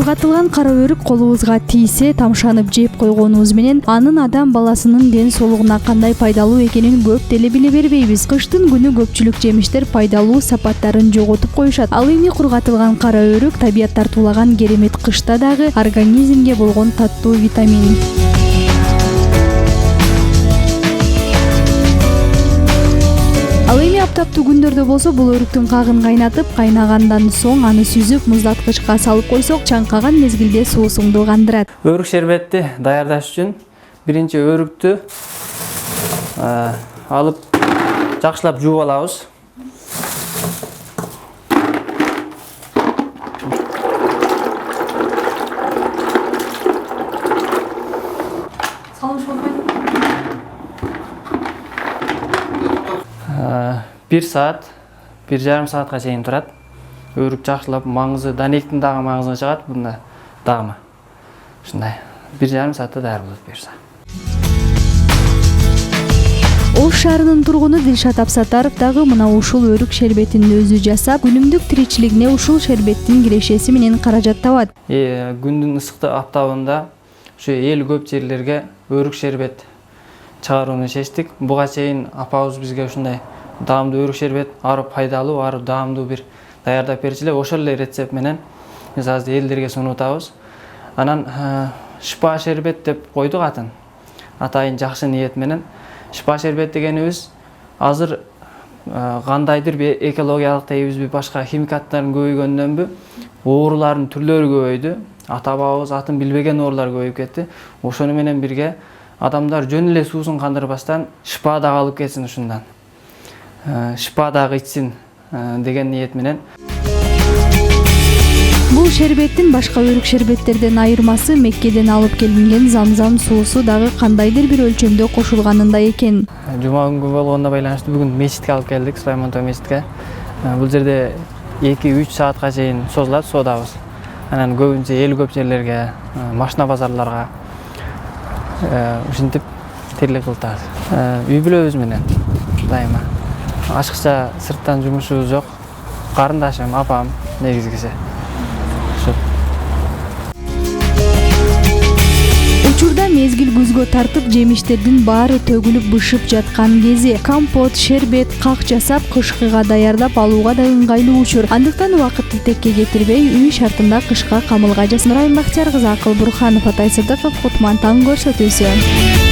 Кургатылган кара өрүк колубузга тийсе тамшанып жеп койгонубуз менен анын адам баласынын ден соолугуна кандай пайдалуу экенин көп деле биле бербейбиз. Кыштын күнү көпчүлүк жемиштер пайдалуу сапаттарын жоготуп коюшат. Ал эми кургатылган кара өрүк табият тартуулаган керемет кышта дагы организмге болгон таттуу витамин. Ал эми аптаптуу күндөрдө болсо бул өрүктүн кагын кайнатып, кайнагандан соң аны сүзүп муздаткычка салып койсок, чаңкаган мезгилде суусуңду кандырат. Өрүк шербетти даярдаш үчүн биринчи өрүктү алып жакшылап жууп алабыз. Bir saat, 1,5 saatка чейин турат. Өрүк жакшылап маңызы, данектин дагы маңызы чыгат, бунда дагы. Ушундай 1,5 саатта даяр болот буюрса. Ош шаарынын тургуну Дилшат Абсатаров дагы мына ушул өрүк шербетин өзү жасап, күнүмдүк тиричилигине ушул шербеттин кирешеси менен каражат табат. Күндүн ысык аптабында ушу эл көп жерлерге өрүк шербет чыгарууну чечтик. Буга чейин апабыз бизге ушундай даамдуу өрүк шербет, ары пайдалуу, ары даамдуу бир даярдап берчү эле. Ошол эле рецепт менен биз азыр элдерге сунутабыз. Анан шыпа шербет деп койдук атын. Атайын жакшы ниет менен. Шыпа шербет дегенибиз азыр кандайдыр бир экологиялык дейбизби, башка химикаттардын көбөйгөндөнбү, оорулардын түрлөрү көбөйдү. Ата-бабабыз атын билбеген оорулар көбөйүп кетти. Ошону менен бирге адамдар жөн эле суусун кандырбастан шыпа дагы алып кетсин ушундан. Шыпа дагы ичсин деген ниет менен. Бул шербеттин башка өрүк шербеттерден айырмасы Меккеден алып келинген замзам суусу дагы кандайдыр бир өлчөмдө кошулганында экен. Жума күнгө болгондо байланыштуу бүгүн мечитке алып келдик, Сулаймантоо мечитке. Бул жерде 2-3 саатка чейин созулат содабыз. Анан көбүнчө эл көп жерлерге, машина базарларга ушинтип тирлик кылтабыз. Үй бүлөбүз менен дайыма. Ашыкча сырттан жумушубуз жок. Карындашым, апам негизгиси. Учурда мезгил күзгө тартып, жемиштердин баары төгүлүп бышып жаткан кези. Компот, шербет, как жасап кышкыга даярдап алууга да ыңгайлуу учур. Андыктан убакытты текке кетирбей, үй шартында кышка камылга жасап. Нурайым Бактияр кызы, Акыл Бурханов, Атай Сыдыков, Кутман таң көрсөтүүсү.